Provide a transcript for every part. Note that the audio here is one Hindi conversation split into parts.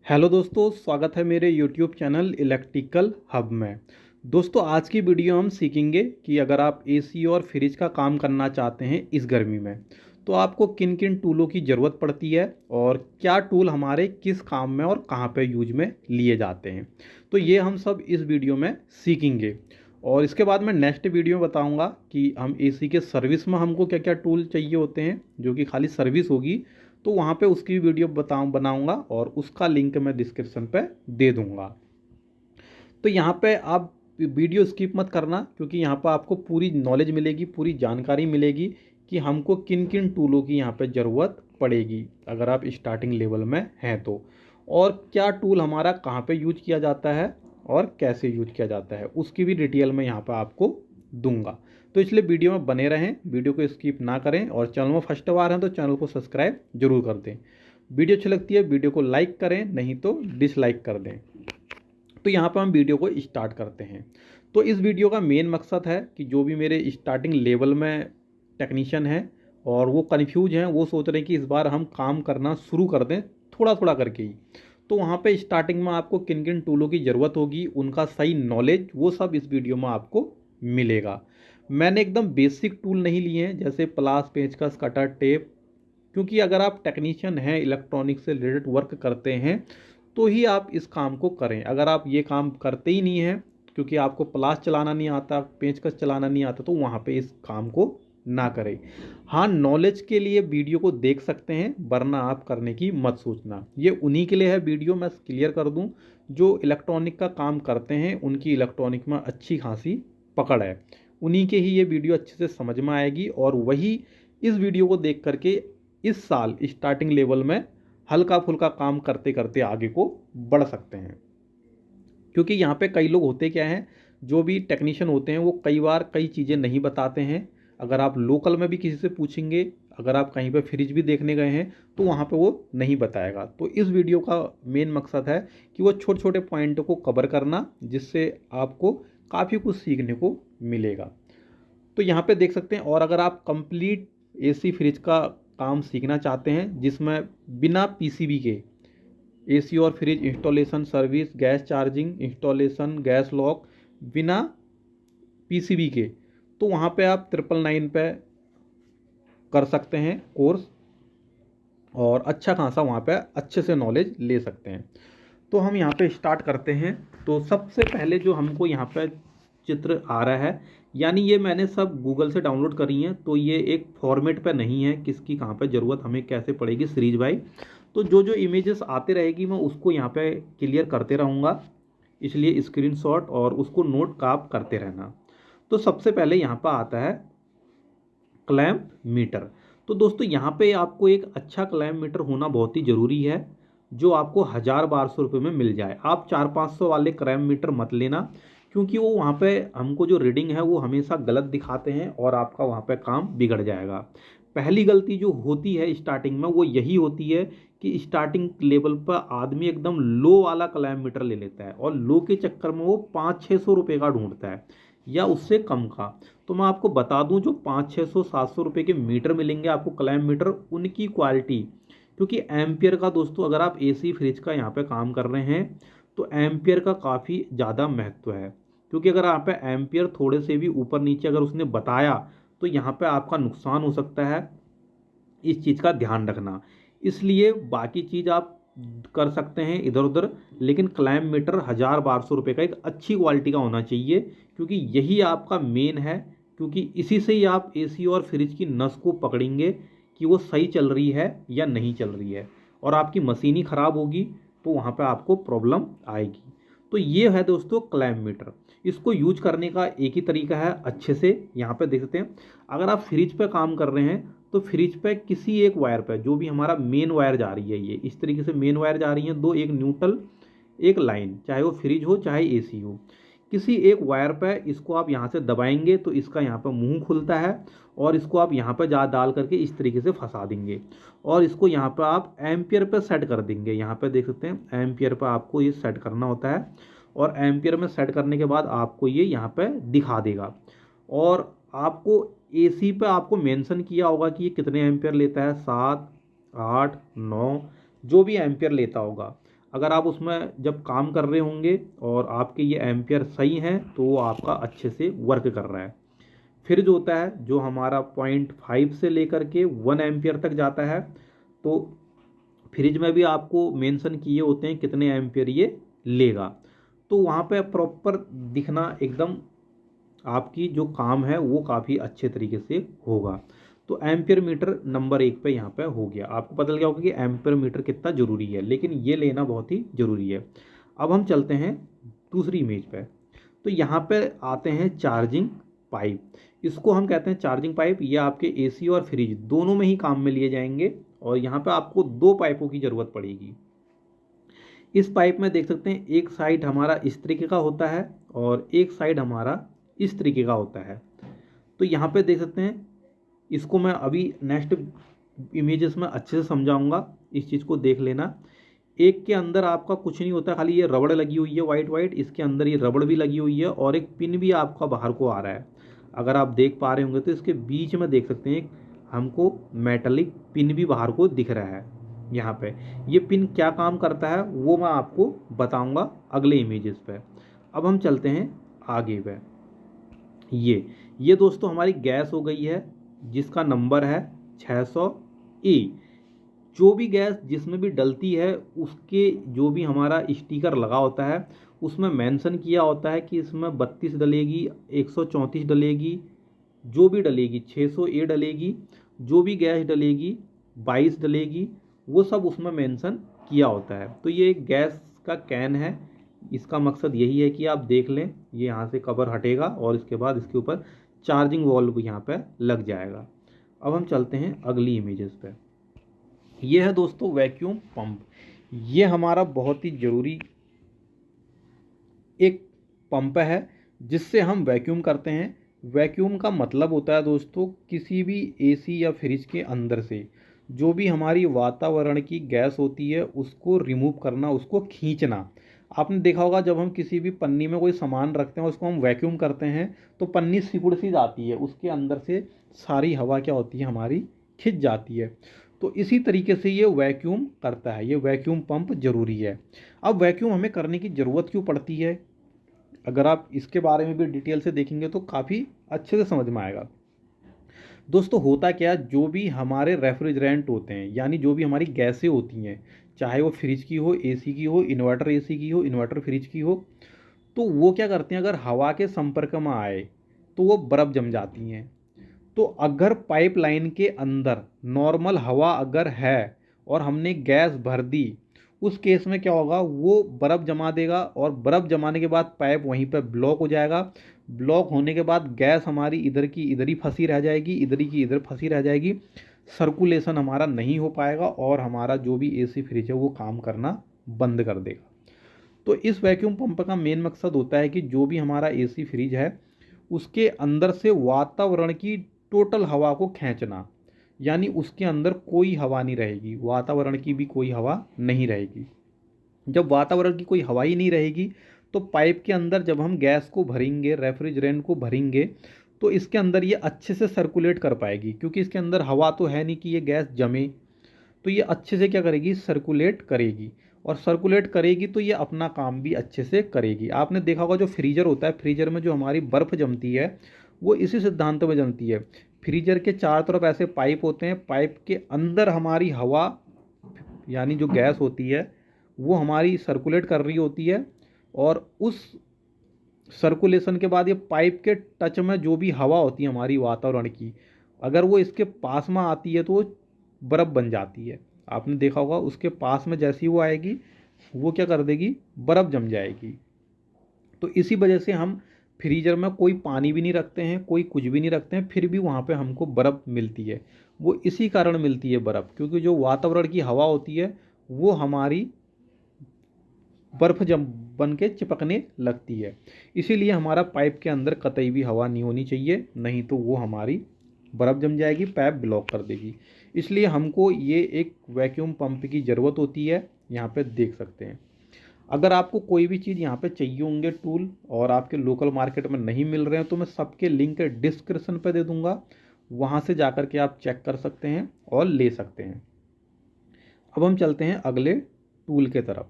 हेलो दोस्तों, स्वागत है मेरे यूट्यूब चैनल इलेक्ट्रिकल हब में। दोस्तों, आज की वीडियो हम सीखेंगे कि अगर आप एसी और फ्रिज का काम करना चाहते हैं इस गर्मी में, तो आपको किन किन टूलों की ज़रूरत पड़ती है और क्या टूल हमारे किस काम में और कहां पे यूज में लिए जाते हैं। तो ये हम सब इस वीडियो में सीखेंगे। और इसके बाद मैं नेक्स्ट वीडियो में बताऊंगा कि हम एसी के सर्विस में हमको क्या क्या टूल चाहिए होते हैं, जो कि खाली सर्विस होगी। तो वहाँ पे उसकी वीडियो बनाऊंगा और उसका लिंक मैं डिस्क्रिप्शन पे दे दूंगा। तो यहाँ पे आप वीडियो स्किप मत करना, क्योंकि यहाँ पर आपको पूरी नॉलेज मिलेगी, पूरी जानकारी मिलेगी कि हमको किन किन टूलों की यहाँ पे ज़रूरत पड़ेगी अगर आप स्टार्टिंग लेवल में हैं तो, और क्या टूल हमारा कहाँ पे यूज किया जाता है और कैसे यूज किया जाता है, उसकी भी डिटेल में यहाँ पर आपको दूंगा। तो इसलिए वीडियो में बने रहें, वीडियो को स्किप ना करें, और चैनल में फर्स्ट बार हैं तो चैनल को सब्सक्राइब जरूर कर दें। वीडियो अच्छी लगती है वीडियो को लाइक करें, नहीं तो डिसलाइक कर दें। तो यहाँ पर हम वीडियो को स्टार्ट करते हैं। तो इस वीडियो का मेन मकसद है कि जो भी मेरे स्टार्टिंग लेवल में टेक्नीशियन हैं और वो कन्फ्यूज हैं, वो सोच रहे हैं कि इस बार हम काम करना शुरू कर दें थोड़ा थोड़ा करके ही, तो वहाँ पे स्टार्टिंग में आपको किन किन टूलों की ज़रूरत होगी, उनका सही नॉलेज, वो सब इस वीडियो में आपको मिलेगा। मैंने एकदम बेसिक टूल नहीं लिए हैं जैसे प्लास, पेंचकस, कटर, टेप, क्योंकि अगर आप टेक्नीशियन हैं, इलेक्ट्रॉनिक से रिलेटेड वर्क करते हैं, तो ही आप इस काम को करें। अगर आप ये काम करते ही नहीं हैं, क्योंकि आपको प्लास चलाना नहीं आता, पेंचकस चलाना नहीं आता, तो वहाँ पे इस काम को ना करें। हाँ, नॉलेज के लिए वीडियो को देख सकते हैं, वरना आप करने की मत सोचना। ये उन्हीं के लिए है वीडियो, मैं क्लियर कर दूं, जो इलेक्ट्रॉनिक का काम करते हैं, उनकी इलेक्ट्रॉनिक में अच्छी खासी पकड़ है, उन्हीं के ही ये वीडियो अच्छे से समझ में आएगी, और वही इस वीडियो को देख करके इस साल स्टार्टिंग लेवल में हल्का फुल्का काम करते करते आगे को बढ़ सकते हैं। क्योंकि यहाँ पे कई लोग होते क्या हैं, जो भी टेक्नीशियन होते हैं, वो कई बार कई चीज़ें नहीं बताते हैं। अगर आप लोकल में भी किसी से पूछेंगे, अगर आप कहीं पे फ्रिज भी देखने गए हैं, तो वहाँ पे वो नहीं बताएगा। तो इस वीडियो का मेन मकसद है कि वो छोटे छोटे पॉइंटों को कवर करना, जिससे आपको काफ़ी कुछ सीखने को मिलेगा। तो यहाँ पे देख सकते हैं। और अगर आप कंप्लीट एसी फ्रिज का काम सीखना चाहते हैं, जिसमें बिना पीसीबी के एसी और fridge installation, service, gas charging, installation, gas lock, बिना पीसीबी के, तो वहाँ पे आप 999 पे कर सकते हैं कोर्स, और अच्छा खासा वहाँ पे अच्छे से नॉलेज ले सकते हैं। तो हम यहाँ पे स्टार्ट करते हैं। तो सबसे पहले जो हमको यहाँ पे चित्र आ रहा है, यानी ये मैंने सब गूगल से डाउनलोड करी हैं, तो ये एक फॉर्मेट पे नहीं है किसकी कहाँ पे ज़रूरत हमें कैसे पड़ेगी सीरीज भाई। तो जो जो इमेजेस आते रहेगी मैं उसको यहाँ पे क्लियर करते रहूँगा, इसलिए स्क्रीनशॉट और उसको नोट काप करते रहना। तो सबसे पहले यहाँ पर आता है क्लैंप मीटर। तो दोस्तों, यहाँ पे आपको एक अच्छा क्लैंप मीटर होना बहुत ही ज़रूरी है, जो आपको 1000-1200 रुपये में मिल जाए। आप 400-500 वाले क्लैंप मीटर मत लेना, क्योंकि वो वहाँ पे हमको जो रीडिंग है वो हमेशा गलत दिखाते हैं और आपका वहाँ पे काम बिगड़ जाएगा। पहली गलती जो होती है स्टार्टिंग में वो यही होती है कि स्टार्टिंग लेवल पर आदमी एकदम लो वाला क्लैंप मीटर ले लेता है, और लो के चक्कर में वो 500-600 रुपये का ढूंढता है या उससे कम का। तो मैं आपको बता दूं, जो 500-600-700 रुपये के मीटर मिलेंगे आपको क्लैंप मीटर, उनकी क्वालिटी, क्योंकि एम्पियर का दोस्तों, अगर आप एसी फ्रिज का यहाँ पे काम कर रहे हैं तो एम्पियर का काफ़ी ज़्यादा महत्व है। क्योंकि अगर यहाँ पे एम्पियर थोड़े से भी ऊपर नीचे अगर उसने बताया, तो यहाँ पे आपका नुकसान हो सकता है, इस चीज़ का ध्यान रखना। इसलिए बाकी चीज़ आप कर सकते हैं इधर उधर, लेकिन क्लैंप मीटर 1000-1200 रुपये का एक अच्छी क्वालिटी का होना चाहिए, क्योंकि यही आपका मेन है। क्योंकि इसी से ही आप एसी और फ्रिज की नस को पकड़ेंगे कि वो सही चल रही है या नहीं चल रही है, और आपकी मशीन ही ख़राब होगी तो वहाँ पे आपको प्रॉब्लम आएगी। तो ये है दोस्तों क्लैंप मीटर। इसको यूज करने का एक ही तरीका है, अच्छे से यहाँ पे देख सकते हैं। अगर आप फ्रिज पे काम कर रहे हैं, तो फ्रिज पे किसी एक वायर पे, जो भी हमारा मेन वायर जा रही है, ये इस तरीके से मेन वायर जा रही है दो, एक न्यूट्रल एक लाइन, चाहे वो फ्रिज हो चाहे एसी हो, किसी एक वायर पे इसको आप यहाँ से दबाएंगे तो इसका यहाँ पर मुंह खुलता है, और इसको आप यहाँ पर जा डाल करके इस तरीके से फंसा देंगे, और इसको यहाँ पर आप एम्पियर पे सेट कर देंगे। यहाँ पे देख सकते हैं एम्पियर पर आपको ये सेट करना होता है, और एम्पियर में सेट करने के बाद आपको ये यहाँ पे दिखा देगा। और आपको एसी पे आपको मेंशन किया होगा कि ये कितने एम्पियर लेता है, 7, 8, 9, जो भी एम्पियर लेता होगा। अगर आप उसमें जब काम कर रहे होंगे और आपके ये एम्पियर सही हैं तो वो आपका अच्छे से वर्क कर रहा है। फिर जो होता है जो हमारा 0.5 से लेकर के 1 एम्पियर तक जाता है, तो फ्रिज में भी आपको मेंशन किए होते हैं कितने एम्पियर ये लेगा, तो वहाँ पे प्रॉपर दिखना एकदम आपकी जो काम है वो काफ़ी अच्छे तरीके से होगा। तो एम्पियर मीटर नंबर 1 पे यहाँ पे हो गया, आपको पता लग गया होगा कि एम्पियर मीटर कितना ज़रूरी है, लेकिन ये लेना बहुत ही ज़रूरी है। अब हम चलते हैं दूसरी इमेज पे। तो यहाँ पे आते हैं चार्जिंग पाइप, इसको हम कहते हैं चार्जिंग पाइप। ये आपके एसी और फ्रिज दोनों में ही काम में लिए जाएंगे, और यहाँ पे आपको 2 पाइपों की ज़रूरत पड़ेगी। इस पाइप में देख सकते हैं एक साइड हमारा इस तरीके का होता है और एक साइड हमारा इस तरीके का होता है। तो यहाँ पे देख सकते हैं, इसको मैं अभी नेक्स्ट इमेजेस में अच्छे से समझाऊंगा, इस चीज़ को देख लेना। एक के अंदर आपका कुछ नहीं होता, खाली ये रबड़ लगी हुई है वाइट वाइट, इसके अंदर ये रबड़ भी लगी हुई है और एक पिन भी आपका बाहर को आ रहा है। अगर आप देख पा रहे होंगे तो इसके बीच में देख सकते हैं हमको मेटालिक पिन भी बाहर को दिख रहा है। यहाँ पे ये पिन क्या काम करता है वो मैं आपको बताऊंगा अगले इमेजेस पे। अब हम चलते हैं आगे पे। ये दोस्तों हमारी गैस हो गई है जिसका नंबर है 600E। जो भी गैस जिसमें भी डलती है उसके जो भी हमारा स्टिकर लगा होता है उसमें मेंशन किया होता है कि इसमें 32 डलेगी, 134 डलेगी, जो भी डलेगी 600A डलेगी, जो भी गैस डलेगी 22 डलेगी, वो सब उसमें मेंशन किया होता है। तो ये एक गैस का कैन है, इसका मकसद यही है कि आप देख लें, ये यहाँ से कवर हटेगा और इसके बाद इसके ऊपर चार्जिंग वॉल्व यहाँ पे लग जाएगा। अब हम चलते हैं अगली इमेजेस पे। ये है दोस्तों वैक्यूम पंप। ये हमारा बहुत ही ज़रूरी एक पंप है जिससे हम वैक्यूम करते हैं। वैक्यूम का मतलब होता है दोस्तों किसी भी एसी या फ्रिज के अंदर से जो भी हमारी वातावरण की गैस होती है उसको रिमूव करना, उसको खींचना। आपने देखा होगा जब हम किसी भी पन्नी में कोई सामान रखते हैं उसको हम वैक्यूम करते हैं तो पन्नी सिकुड़ सी जाती है, उसके अंदर से सारी हवा क्या होती है हमारी खिंच जाती है। तो इसी तरीके से ये वैक्यूम करता है, ये वैक्यूम पंप ज़रूरी है। अब वैक्यूम हमें करने की ज़रूरत क्यों पड़ती है, अगर आप इसके बारे में भी डिटेल से देखेंगे तो काफ़ी अच्छे से समझ में आएगा। दोस्तों होता क्या, जो भी हमारे रेफ्रिजरेंट होते हैं यानी जो भी हमारी गैसें होती हैं, चाहे वो फ्रिज की हो, एसी की हो, इन्वर्टर एसी की हो, इन्वर्टर फ्रिज की हो, तो वो क्या करते हैं अगर हवा के संपर्क में आए तो वो बर्फ़ जम जाती हैं। तो अगर पाइपलाइन के अंदर नॉर्मल हवा अगर है और हमने गैस भर दी, उस केस में क्या होगा, वो बर्फ़ जमा देगा और बर्फ़ जमाने के बाद पाइप वहीं पर ब्लॉक हो जाएगा। ब्लॉक होने के बाद गैस हमारी इधर की इधर ही फंसी रह जाएगी, इधर की इधर फंसी रह जाएगी, सर्कुलेशन हमारा नहीं हो पाएगा और हमारा जो भी एसी फ्रिज है वो काम करना बंद कर देगा। तो इस वैक्यूम पंप का मेन मकसद होता है कि जो भी हमारा एसी फ्रिज है उसके अंदर से वातावरण की टोटल हवा को खींचना, यानी उसके अंदर कोई हवा नहीं रहेगी, वातावरण की भी कोई हवा नहीं रहेगी। जब वातावरण की कोई हवा ही नहीं रहेगी तो पाइप के अंदर जब हम गैस को भरेंगे, रेफ्रिजरेंट को भरेंगे, तो इसके अंदर ये अच्छे से सर्कुलेट कर पाएगी, क्योंकि इसके अंदर हवा तो है नहीं कि ये गैस जमे। तो ये अच्छे से क्या करेगी, सर्कुलेट करेगी, और सर्कुलेट करेगी तो ये अपना काम भी अच्छे से करेगी। आपने देखा होगा जो फ्रीजर होता है, फ्रीजर में जो हमारी बर्फ़ जमती है वो इसी सिद्धांत में जमती है। फ्रीजर के चारों तरफ ऐसे पाइप होते हैं, पाइप के अंदर हमारी हवा यानी जो गैस होती है वो हमारी सर्कुलेट कर रही होती है, और उस सर्कुलेशन के बाद ये पाइप के टच में जो भी हवा होती है हमारी वातावरण की, अगर वो इसके पास में आती है तो वो बर्फ़ बन जाती है। आपने देखा होगा उसके पास में जैसी वो आएगी वो क्या कर देगी, बर्फ़ जम जाएगी। तो इसी वजह से हम फ्रीजर में कोई पानी भी नहीं रखते हैं, कोई कुछ भी नहीं रखते हैं, फिर भी वहाँ पे हमको बर्फ़ मिलती है। वो इसी कारण मिलती है बर्फ़, क्योंकि जो वातावरण की हवा होती है वो हमारी बर्फ़ जम बन के चिपकने लगती है। इसीलिए हमारा पाइप के अंदर कतई भी हवा नहीं होनी चाहिए, नहीं तो वो हमारी बर्फ़ जम जाएगी, पाइप ब्लॉक कर देगी। इसलिए हमको ये एक वैक्यूम पंप की ज़रूरत होती है, यहाँ पे देख सकते हैं। अगर आपको कोई भी चीज़ यहाँ पे चाहिए होंगे टूल और आपके लोकल मार्केट में नहीं मिल रहे हैं तो मैं सबके लिंक डिस्क्रिप्शन पे दे दूँगा, वहाँ से जाकर के आप चेक कर सकते हैं और ले सकते हैं। अब हम चलते हैं अगले टूल के तरफ।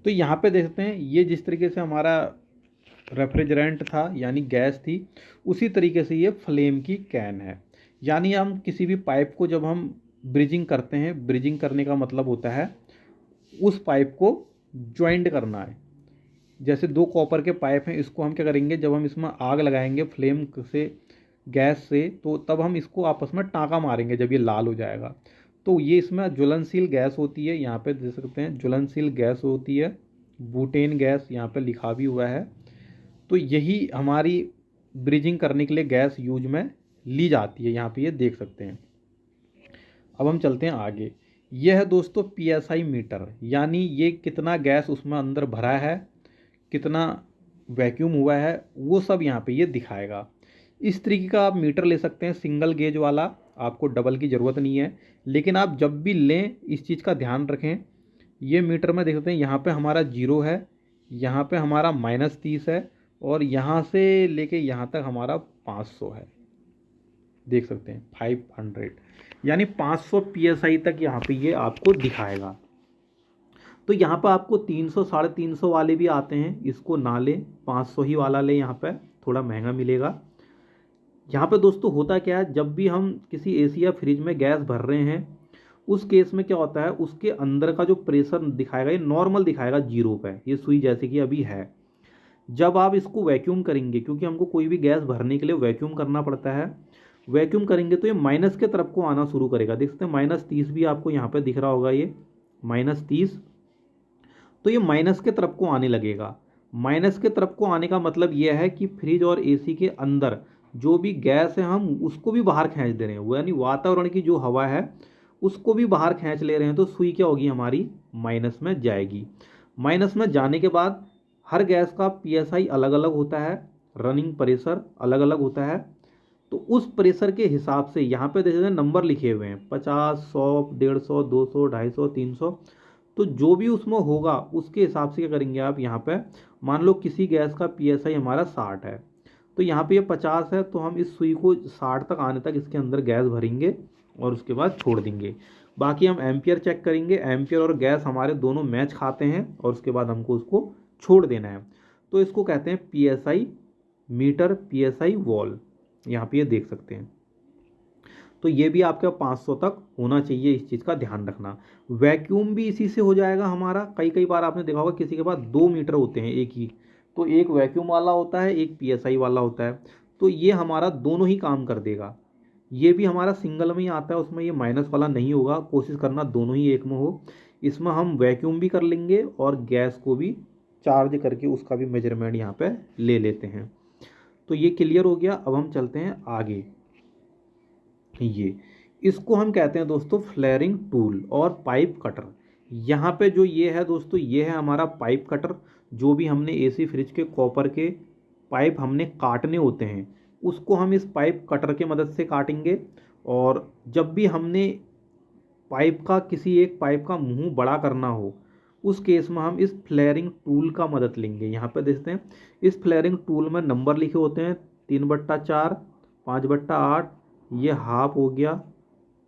तो यहाँ पे देखते हैं ये जिस तरीके से हमारा रेफ्रिजरेंट था यानी गैस थी, उसी तरीके से ये फ्लेम की कैन है। यानी हम किसी भी पाइप को जब हम ब्रिजिंग करते हैं, ब्रिजिंग करने का मतलब होता है उस पाइप को ज्वाइंट करना है। जैसे दो कॉपर के पाइप हैं, इसको हम क्या करेंगे, जब हम इसमें आग लगाएंगे फ्लेम से, गैस से, तो तब हम इसको आपस में टाँका मारेंगे जब ये लाल हो जाएगा। तो ये इसमें ज्वलनशील गैस होती है, यहाँ पे देख सकते हैं ज्वलनशील गैस होती है, बुटेन गैस यहाँ पे लिखा भी हुआ है। तो यही हमारी ब्रिजिंग करने के लिए गैस यूज में ली जाती है, यहाँ पे ये देख सकते हैं। अब हम चलते हैं आगे। यह है दोस्तों PSI मीटर, यानी ये कितना गैस उसमें अंदर भरा है, कितना वैक्यूम हुआ है, वो सब यहाँ पे ये दिखाएगा। इस तरीके का आप मीटर ले सकते हैं, सिंगल गेज वाला, आपको डबल की ज़रूरत नहीं है। लेकिन आप जब भी लें इस चीज़ का ध्यान रखें, ये मीटर में देख सकते हैं यहाँ पे हमारा 0 है, यहाँ पे हमारा -30 है, और यहाँ से लेके यहाँ तक हमारा 500 है, देख सकते हैं 500, यानी 500 PSI तक यहाँ पे ये आपको दिखाएगा। तो यहाँ पर आपको 300 350 वाले भी आते हैं, इसको ना लें, 500 ही वाला लें, यहाँ पे थोड़ा महंगा मिलेगा। यहाँ पे दोस्तों होता क्या है, जब भी हम किसी AC या फ्रिज में गैस भर रहे हैं, उस केस में क्या होता है, उसके अंदर का जो प्रेशर दिखाएगा ये नॉर्मल दिखाएगा 0 पे, ये सुई जैसे कि अभी है। जब आप इसको वैक्यूम करेंगे, क्योंकि हमको कोई भी गैस भरने के लिए वैक्यूम करना पड़ता है, वैक्यूम करेंगे तो ये माइनस के तरफ को आना शुरू करेगा। देख सकते हैं -30 भी आपको यहाँ पे दिख रहा होगा, ये -30, तो ये माइनस के तरफ को आने लगेगा। माइनस के तरफ को आने का मतलब यह है कि फ्रिज और AC के अंदर जो भी गैस है हम उसको भी बाहर खींच दे रहे हैं, वो यानी वातावरण की जो हवा है उसको भी बाहर खींच ले रहे हैं। तो सुई क्या होगी हमारी, माइनस में जाएगी। माइनस में जाने के बाद हर गैस का PSI अलग अलग होता है, रनिंग प्रेशर अलग अलग होता है। तो उस प्रेशर के हिसाब से यहाँ पे देखते हैं नंबर लिखे हुए हैं, 50, 100, 150, 200, 250, 300। तो जो भी उसमें होगा उसके हिसाब से क्या करेंगे आप, यहाँ पे मान लो किसी गैस का PSI हमारा 60 है, तो यहाँ पे ये 50 है, तो हम इस सुई को 60 तक आने तक इसके अंदर गैस भरेंगे और उसके बाद छोड़ देंगे। बाकी हम एम्पियर चेक करेंगे, एम्पियर और गैस हमारे दोनों मैच खाते हैं, और उसके बाद हमको उसको छोड़ देना है। तो इसको कहते हैं PSI मीटर, PSI वॉल, यहाँ पे ये देख सकते हैं। तो ये भी आपका 500 तक होना चाहिए, इस चीज़ का ध्यान रखना। वैक्यूम भी इसी से हो जाएगा हमारा। कई बार आपने देखा होगा किसी के पास 2 मीटर होते हैं एक ही, तो एक वैक्यूम वाला होता है, एक PSI वाला होता है, तो ये हमारा दोनों ही काम कर देगा। ये भी हमारा सिंगल में ही आता है, उसमें ये माइनस वाला नहीं होगा, कोशिश करना दोनों ही एक में हो। इसमें हम वैक्यूम भी कर लेंगे और गैस को भी चार्ज करके उसका भी मेजरमेंट यहाँ पे ले लेते हैं। तो ये क्लियर हो गया। अब हम चलते हैं आगे। ये इसको हम कहते हैं दोस्तों फ्लेयरिंग टूल और पाइप कटर। यहाँ पे जो ये है दोस्तों, ये है हमारा पाइप कटर। जो भी हमने AC फ्रिज के कॉपर के पाइप हमने काटने होते हैं उसको हम इस पाइप कटर के मदद से काटेंगे। और जब भी हमने पाइप का किसी एक पाइप का मुंह बड़ा करना हो, उस केस में हम इस फ्लेयरिंग टूल का मदद लेंगे। यहाँ पे देखते हैं इस फ्लेयरिंग टूल में नंबर लिखे होते हैं, 3/4, 5/8, ये हाफ हो गया,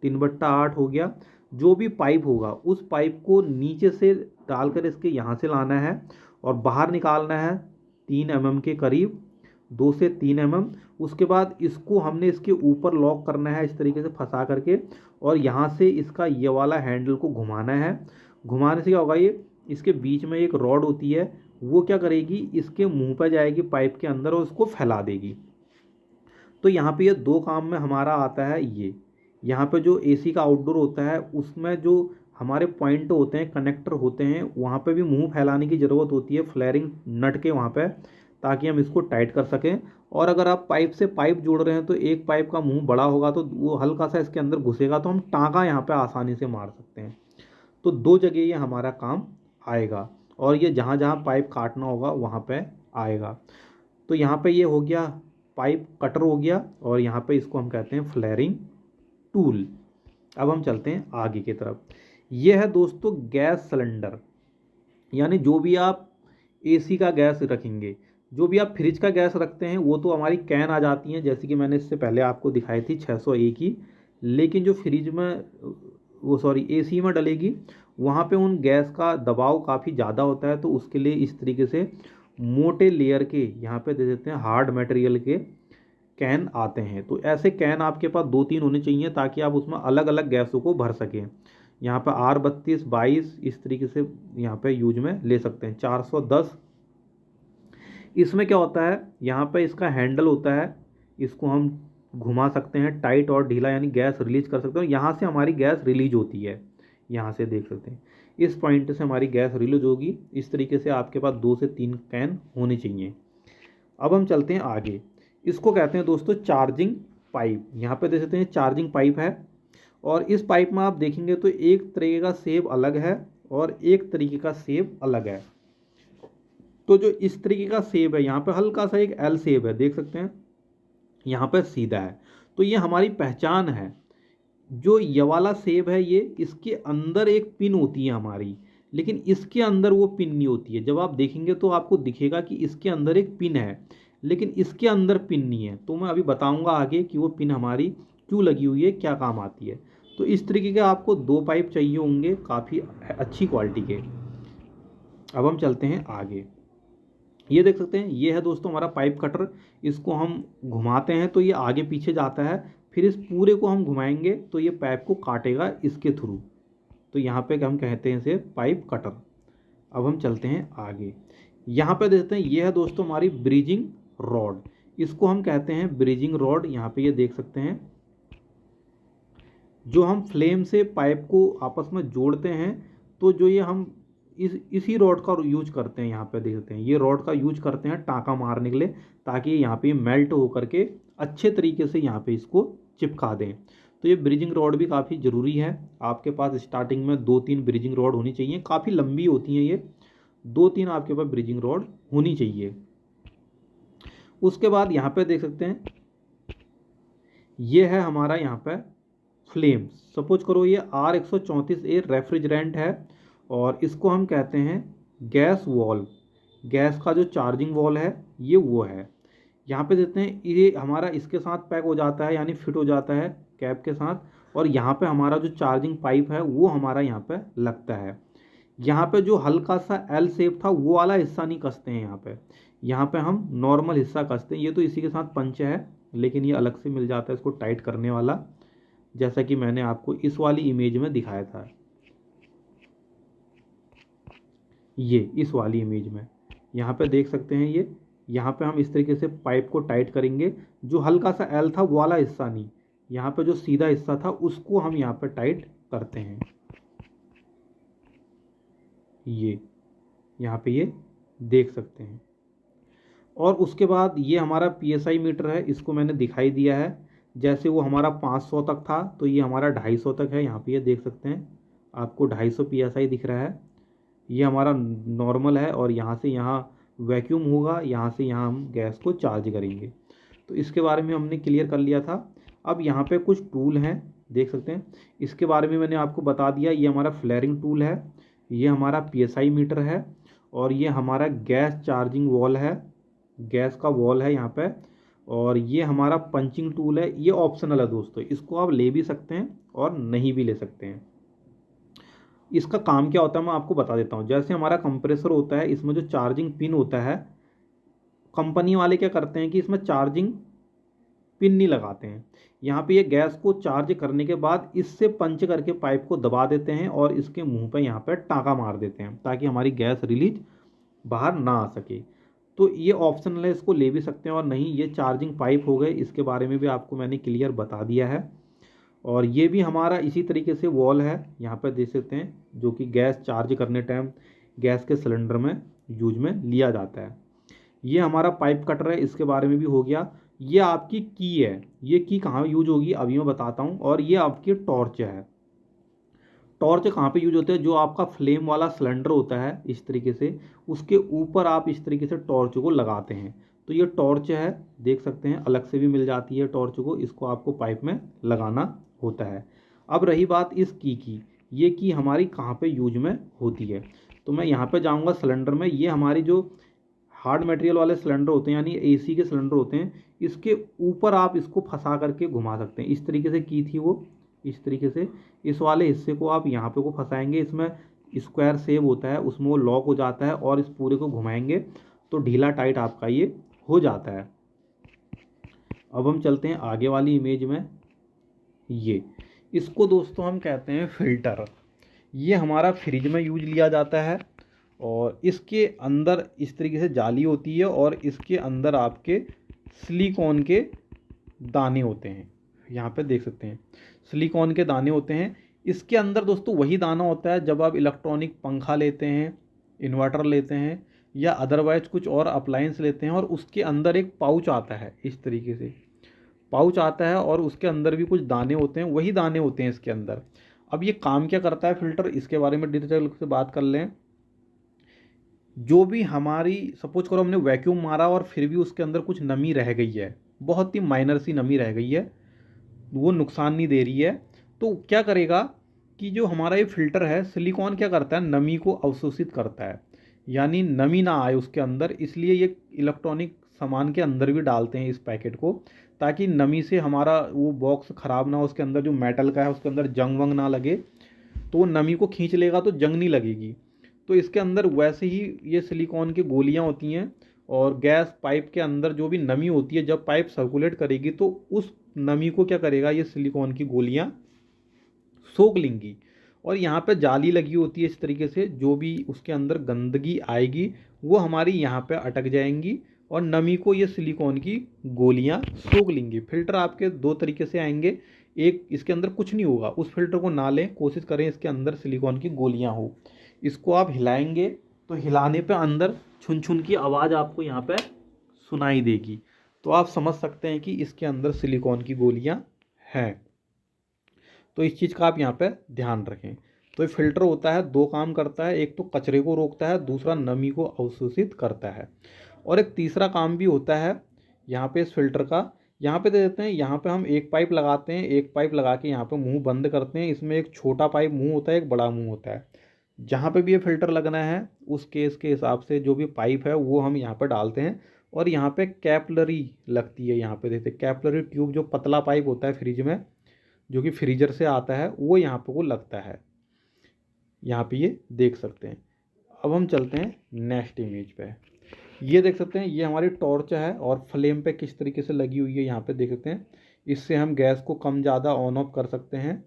3/8 हो गया। जो भी पाइप होगा उस पाइप को नीचे से डालकर इसके यहाँ से लाना है और बाहर निकालना है 3 mm के करीब, 2 से 3 mm। उसके बाद इसको हमने इसके ऊपर लॉक करना है इस तरीके से फंसा करके, और यहाँ से इसका ये वाला हैंडल को घुमाना है। घुमाने से क्या होगा, ये इसके बीच में एक रॉड होती है, वो क्या करेगी, इसके मुंह पर जाएगी पाइप के अंदर और उसको फैला देगी। तो यहाँ पे ये 2 काम में हमारा आता है। ये यहाँ पे जो AC का आउटडोर होता है उसमें जो हमारे पॉइंट होते हैं, कनेक्टर होते हैं, वहाँ पे भी मुंह फैलाने की ज़रूरत होती है फ्लेयरिंग नट के वहाँ पे, ताकि हम इसको टाइट कर सकें। और अगर आप पाइप से पाइप जोड़ रहे हैं तो एक पाइप का मुंह बड़ा होगा तो वो हल्का सा इसके अंदर घुसेगा, तो हम टाँका यहाँ पे आसानी से मार सकते हैं। तो 2 जगह ये हमारा काम आएगा, और ये जहाँ जहाँ पाइप काटना होगा वहाँ पे आएगा। तो यहाँ पे ये हो गया पाइप कटर हो गया, और यहाँ पे इसको हम कहते हैं फ्लेयरिंग टूल। अब हम चलते हैं आगे की तरफ। ये है दोस्तों गैस सिलेंडर, यानी जो भी आप AC का गैस रखेंगे, जो भी आप फ्रिज का गैस रखते हैं, वो तो हमारी कैन आ जाती हैं, जैसे कि मैंने इससे पहले आपको दिखाई थी 601 की। लेकिन जो फ्रिज में AC में डलेगी वहाँ पे उन गैस का दबाव काफ़ी ज़्यादा होता है, तो उसके लिए इस तरीके से मोटे लेयर के यहाँ पे दे देते हैं, हार्ड मटेरियल के कैन आते हैं। तो ऐसे कैन आपके पास 2-3 होने चाहिए ताकि आप उसमें अलग अलग गैसों को भर सकें। यहाँ पर R32, 22 इस तरीके से यहाँ पे यूज में ले सकते हैं। 410 इसमें क्या होता है, यहाँ पे इसका हैंडल होता है, इसको हम घुमा सकते हैं टाइट और ढीला, यानी गैस रिलीज कर सकते हैं। यहाँ से हमारी गैस रिलीज होती है, यहाँ से देख सकते हैं इस पॉइंट से हमारी गैस रिलीज होगी। इस तरीके से आपके पास 2 से 3 कैन होने चाहिए। अब हम चलते हैं आगे। इसको कहते हैं दोस्तों चार्जिंग पाइप। यहाँ पे देख सकते हैं चार्जिंग पाइप है, और इस पाइप में आप देखेंगे तो एक तरीके का शेप अलग है और एक तरीके का शेप अलग है। तो जो इस तरीके का शेप है, यहाँ पे हल्का सा एक एल शेप है, देख सकते हैं, यहाँ पे सीधा है, तो ये हमारी पहचान है। जो ये वाला शेप है, ये इसके अंदर एक पिन होती है हमारी, लेकिन इसके अंदर वो पिन नहीं होती है। जब आप देखेंगे तो आपको दिखेगा कि इसके अंदर एक पिन है, लेकिन इसके अंदर पिन नहीं है। तो मैं अभी बताऊंगा आगे कि वो पिन हमारी क्यों लगी हुई है, क्या काम आती है। तो इस तरीके के आपको 2 पाइप चाहिए होंगे, काफ़ी अच्छी क्वालिटी के। अब हम चलते हैं आगे। ये देख सकते हैं, ये है दोस्तों हमारा पाइप कटर। इसको हम घुमाते हैं तो ये आगे पीछे जाता है, फिर इस पूरे को हम घुमाएंगे तो ये पाइप को काटेगा इसके थ्रू। तो यहाँ पे हम कहते हैं इसे पाइप कटर। अब हम चलते हैं आगे। यहाँ पे देखते हैं, ये है दोस्तों हमारी ब्रिजिंग रॉड। इसको हम कहते हैं ब्रिजिंग रॉड। यहाँ पे ये देख सकते हैं, जो हम फ्लेम से पाइप को आपस में जोड़ते हैं, तो जो ये हम इसी रॉड का यूज करते हैं। यहाँ पे देखते हैं, ये रॉड का यूज करते हैं टाँका मारने के लिए, ताकि यहाँ पे मेल्ट होकर के अच्छे तरीके से यहाँ पे इसको चिपका दें। तो ये ब्रिजिंग रॉड भी काफ़ी ज़रूरी है। आपके पास स्टार्टिंग में 2-3 ब्रिजिंग रॉड होनी चाहिए, काफ़ी लंबी होती हैं ये, 2-3 आपके पास ब्रिजिंग रॉड होनी चाहिए। उसके बाद यहाँ पे देख सकते हैं, ये है हमारा यहाँ पे फ्लेम। सपोज करो ये R134A रेफ्रिजरेंट है, और इसको हम कहते हैं गैस वॉल्व। गैस का जो चार्जिंग वॉल है ये वो है। यहाँ पे देते हैं, ये हमारा इसके साथ पैक हो जाता है, यानी फिट हो जाता है कैप के साथ, और यहाँ पे हमारा जो चार्जिंग पाइप है वो हमारा यहाँ पे लगता है। यहाँ पे जो हल्का सा एल शेप था वो वाला हिस्सा नहीं कसते हैं यहाँ पे हम नॉर्मल हिस्सा कसते हैं। ये तो इसी के साथ पंच है, लेकिन ये अलग से मिल जाता है इसको टाइट करने वाला, जैसा कि मैंने आपको इस वाली इमेज में दिखाया था। ये इस वाली इमेज में यहाँ पे देख सकते हैं, ये यहाँ पे हम इस तरीके से पाइप को टाइट करेंगे। जो हल्का सा एल था वो वाला हिस्सा नहीं, यहाँ पे जो सीधा हिस्सा था उसको हम यहाँ पे टाइट करते हैं। ये यहाँ पे ये देख सकते हैं। और उसके बाद ये हमारा PSI मीटर है, इसको मैंने दिखाई दिया है। जैसे वो हमारा 500 तक था, तो ये हमारा 250 तक है। यहाँ पे ये देख सकते हैं, आपको 250 PSI दिख रहा है। ये हमारा नॉर्मल है, और यहाँ से यहाँ वैक्यूम होगा, यहाँ से यहाँ हम गैस को चार्ज करेंगे। तो इसके बारे में हमने क्लियर कर लिया था। अब यहाँ पे कुछ टूल हैं, देख सकते हैं, इसके बारे में मैंने आपको बता दिया। ये हमारा फ्लेयरिंग टूल है, ये हमारा PSI मीटर है, और ये हमारा गैस चार्जिंग वॉल है, गैस का वॉल है यहाँ पे। और ये हमारा पंचिंग टूल है। ये ऑप्शनल है दोस्तों, इसको आप ले भी सकते हैं और नहीं भी ले सकते हैं। इसका काम क्या होता है मैं आपको बता देता हूँ। जैसे हमारा कंप्रेसर होता है, इसमें जो चार्जिंग पिन होता है, कंपनी वाले क्या करते हैं कि इसमें चार्जिंग पिन नहीं लगाते हैं। यहाँ पे ये गैस को चार्ज करने के बाद इससे पंच करके पाइप को दबा देते हैं, और इसके मुंह पे यहाँ पे टाँका मार देते हैं, ताकि हमारी गैस रिलीज बाहर ना आ सके। तो ये ऑप्शनल है, इसको ले भी सकते हैं और नहीं। ये चार्जिंग पाइप हो गए, इसके बारे में भी आपको मैंने क्लियर बता दिया है। और ये भी हमारा इसी तरीके से वॉल है, यहाँ पर देख सकते हैं, जो कि गैस चार्ज करने टाइम गैस के सिलेंडर में यूज में लिया जाता है। ये हमारा पाइप कटर है, इसके बारे में भी हो गया। ये आपकी की है, ये की कहाँ यूज होगी अभी मैं बताता हूँ। और ये आपकी टॉर्च है। टॉर्च कहाँ पे यूज होता है, जो आपका फ्लेम वाला सिलेंडर होता है इस तरीके से, उसके ऊपर आप इस तरीके से टॉर्च को लगाते हैं। तो ये टॉर्च है, देख सकते हैं, अलग से भी मिल जाती है टॉर्च को, इसको आपको पाइप में लगाना होता है। अब रही बात इस की, ये की हमारी कहाँ पे यूज में होती है। तो मैं यहाँ पे जाऊँगा सिलेंडर में। ये हमारी जो हार्ड मटेरियल वाले सिलेंडर होते हैं, यानी AC के सिलेंडर होते हैं, इसके ऊपर आप इसको फंसा करके घुमा सकते हैं। इस तरीके से की थी वो, इस तरीके से इस वाले हिस्से को आप यहाँ पे को फंसाएंगे, इसमें स्क्वायर सेव होता है उसमें वो लॉक हो जाता है, और इस पूरे को घुमाएंगे तो ढीला टाइट आपका ये हो जाता है। अब हम चलते हैं आगे वाली इमेज में। ये इसको दोस्तों हम कहते हैं फ़िल्टर। ये हमारा फ्रिज में यूज लिया जाता है, और इसके अंदर इस तरीके से जाली होती है और इसके अंदर आपके सिलिकॉन के दाने होते हैं। यहाँ पे देख सकते हैं सिलिकॉन के दाने होते हैं। इसके अंदर दोस्तों वही दाना होता है जब आप इलेक्ट्रॉनिक पंखा लेते हैं, इन्वर्टर लेते हैं, या अदरवाइज कुछ और अप्लायंस लेते हैं, और उसके अंदर एक पाउच आता है, इस तरीके से पाउच आता है और उसके अंदर भी कुछ दाने होते हैं, वही दाने होते हैं इसके अंदर। अब ये काम क्या करता है फ़िल्टर, इसके बारे में डिटेल से बात कर लें। जो भी हमारी सपोज करो हमने वैक्यूम मारा और फिर भी उसके अंदर कुछ नमी रह गई है, बहुत ही माइनर सी नमी रह गई है, वो नुकसान नहीं दे रही है, तो क्या करेगा कि जो हमारा ये फ़िल्टर है सिलिकॉन क्या करता है, नमी को अवशोषित करता है, यानी नमी ना आए उसके अंदर। इसलिए ये इलेक्ट्रॉनिक सामान के अंदर भी डालते हैं इस पैकेट को, ताकि नमी से हमारा वो बॉक्स ख़राब ना हो, उसके अंदर जो मेटल का है उसके अंदर जंग वंग ना लगे, तो वो नमी को खींच लेगा तो जंग नहीं लगेगी। तो इसके अंदर वैसे ही ये सिलिकॉन की गोलियां होती हैं, और गैस पाइप के अंदर जो भी नमी होती है जब पाइप सर्कुलेट करेगी तो उस नमी को क्या करेगा, ये सिलिकॉन की गोलियां सोख लेंगी। और यहाँ पे जाली लगी होती है इस तरीके से, जो भी उसके अंदर गंदगी आएगी वो हमारी यहाँ पे अटक जाएंगी और नमी को ये सिलिकॉन की गोलियां सोख लेंगी। फिल्टर आपके दो तरीके से आएंगे, एक इसके अंदर कुछ नहीं होगा, उस फिल्टर को ना लें, कोशिश करें इसके अंदर सिलिकॉन की गोलियां हो। इसको आप हिलाएंगे तो हिलाने पे अंदर छुन छुन की आवाज़ आपको यहाँ पे सुनाई देगी, तो आप समझ सकते हैं कि इसके अंदर सिलिकॉन की गोलियां हैं। तो इस चीज़ का आप यहाँ पे ध्यान रखें। तो ये फिल्टर होता है, दो काम करता है, एक तो कचरे को रोकता है, दूसरा नमी को अवशोषित करता है, और एक तीसरा काम भी होता है यहाँ पे इस फिल्टर का। यहाँ पे दे देते हैं, यहाँ पे हम एक पाइप लगाते हैं, एक पाइप लगा के यहाँ पे मुंह बंद करते हैं। इसमें एक छोटा पाइप मुंह होता है, एक बड़ा मुंह होता है। जहाँ पे भी ये फिल्टर लगना है उस केस के हिसाब से जो भी पाइप है वो हम यहाँ पर डालते हैं, और यहाँ पे कैपलरी लगती है। यहाँ पे देखते हैं कैपलरी ट्यूब, जो पतला पाइप होता है फ्रिज में, जो कि फ्रीजर से आता है, वो यहाँ पे को लगता है। यहाँ पे ये देख सकते हैं। अब हम चलते हैं नेक्स्ट इमेज पे। ये देख सकते हैं, ये हमारी टॉर्च है और फ्लेम पे किस तरीके से लगी हुई है, यहाँ पे देख सकते हैं। इससे हम गैस को कम ज़्यादा ऑन ऑफ कर सकते हैं।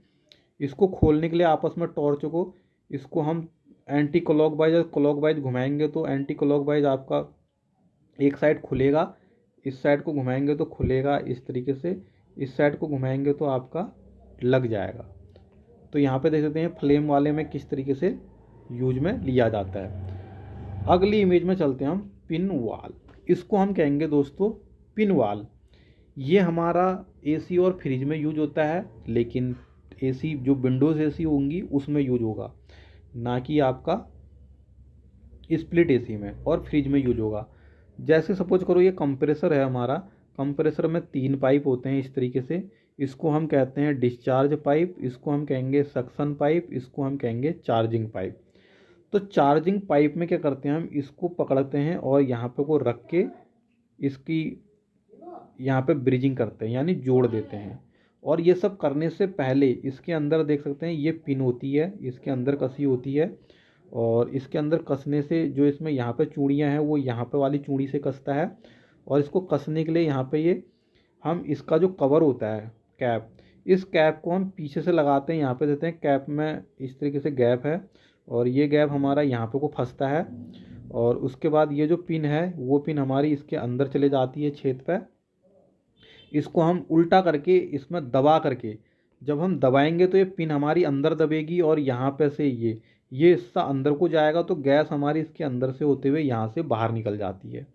इसको खोलने के लिए आपस में टॉर्च को, इसको हम एंटी क्लॉकवाइज और क्लॉकवाइज घुमाएंगे तो एंटी क्लॉकवाइज आपका एक साइड खुलेगा, इस साइड को घुमाएंगे तो खुलेगा इस तरीके से, इस साइड को घुमाएंगे तो आपका लग जाएगा। तो यहाँ पे देख सकते हैं फ्लेम वाले में किस तरीके से यूज में लिया जाता है। अगली इमेज में चलते हैं हम पिन वाल। इसको हम कहेंगे दोस्तों पिन वाल। ये हमारा एसी और फ्रिज में यूज होता है, लेकिन एसी जो विंडोज़ एसी होंगी उसमें यूज होगा, ना कि आपका स्प्लिट एसी में और फ्रिज में यूज होगा। जैसे सपोज करो ये कंप्रेसर है हमारा, कंप्रेसर में 3 पाइप होते हैं इस तरीके से। इसको हम कहते हैं डिस्चार्ज पाइप, इसको हम कहेंगे सक्शन पाइप, इसको हम कहेंगे चार्जिंग पाइप। तो चार्जिंग पाइप में क्या करते हैं, हम इसको पकड़ते हैं और यहाँ पे को रख के इसकी यहाँ पे ब्रिजिंग करते हैं, यानी जोड़ देते हैं। और ये सब करने से पहले इसके अंदर देख सकते हैं ये पिन होती है, इसके अंदर कसी होती है, और इसके अंदर कसने से जो इसमें यहाँ पे चूड़ियाँ हैं वो यहाँ पे वाली चूड़ी से कसता है। और इसको कसने के लिए यहाँ पे ये हम इसका जो कवर होता है कैप, इस कैप को हम पीछे से लगाते हैं, यहाँ पे देते हैं। कैप में इस तरीके से गैप है और ये गैप हमारा यहाँ पे को फंसता है, और उसके बाद ये जो पिन है वो पिन हमारी इसके अंदर चले जाती है छेद पे। इसको हम उल्टा करके इसमें दबा करके जब हम दबाएंगे तो ये पिन हमारी अंदर दबेगी, और यहाँ पे से ये हिस्सा अंदर को जाएगा, तो गैस हमारी इसके अंदर से होते हुए यहाँ से बाहर निकल जाती है।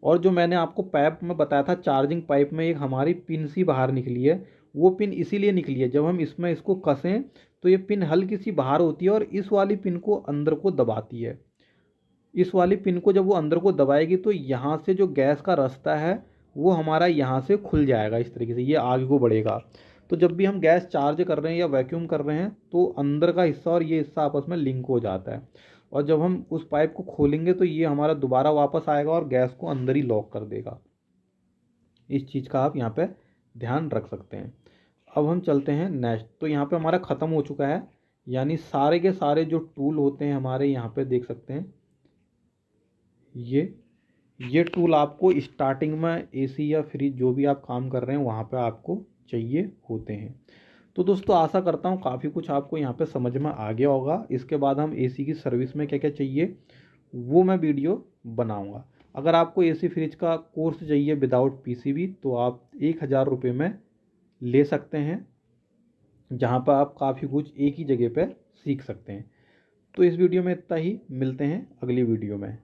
और जो मैंने आपको पाइप में बताया था चार्जिंग पाइप में एक हमारी पिन सी बाहर निकली है, वो पिन इसीलिए निकली है, जब हम इसमें इसको कसें तो ये पिन हल्की सी बाहर होती है और इस वाली पिन को अंदर को दबाती है। इस वाली पिन को जब वो अंदर को दबाएगी तो यहाँ से जो गैस का रास्ता है वो हमारा यहाँ से खुल जाएगा, इस तरीके से ये आगे को बढ़ेगा। तो जब भी हम गैस चार्ज कर रहे हैं या वैक्यूम कर रहे हैं तो अंदर का हिस्सा और ये हिस्सा आपस में लिंक हो जाता है, और जब हम उस पाइप को खोलेंगे तो ये हमारा दोबारा वापस आएगा और गैस को अंदर ही लॉक कर देगा। इस चीज़ का आप यहाँ पे ध्यान रख सकते हैं। अब हम चलते हैं नेक्स्ट। तो यहाँ पे हमारा ख़त्म हो चुका है, यानी सारे के सारे जो टूल होते हैं हमारे यहाँ पे देख सकते हैं। ये टूल आपको स्टार्टिंग में एसी या फ्रिज जो भी आप काम कर रहे हैं वहाँ पे आपको चाहिए होते हैं। तो दोस्तों आशा करता हूँ काफ़ी कुछ आपको यहाँ पे समझ में आ गया होगा। इसके बाद हम एसी की सर्विस में क्या क्या चाहिए वो मैं वीडियो बनाऊँगा। अगर आपको एसी फ्रिज का कोर्स चाहिए विदाउट पीसीबी तो आप 1000 रुपये में ले सकते हैं, जहाँ पर आप काफ़ी कुछ एक ही जगह पर सीख सकते हैं। तो इस वीडियो में इतना ही, मिलते हैं अगली वीडियो में।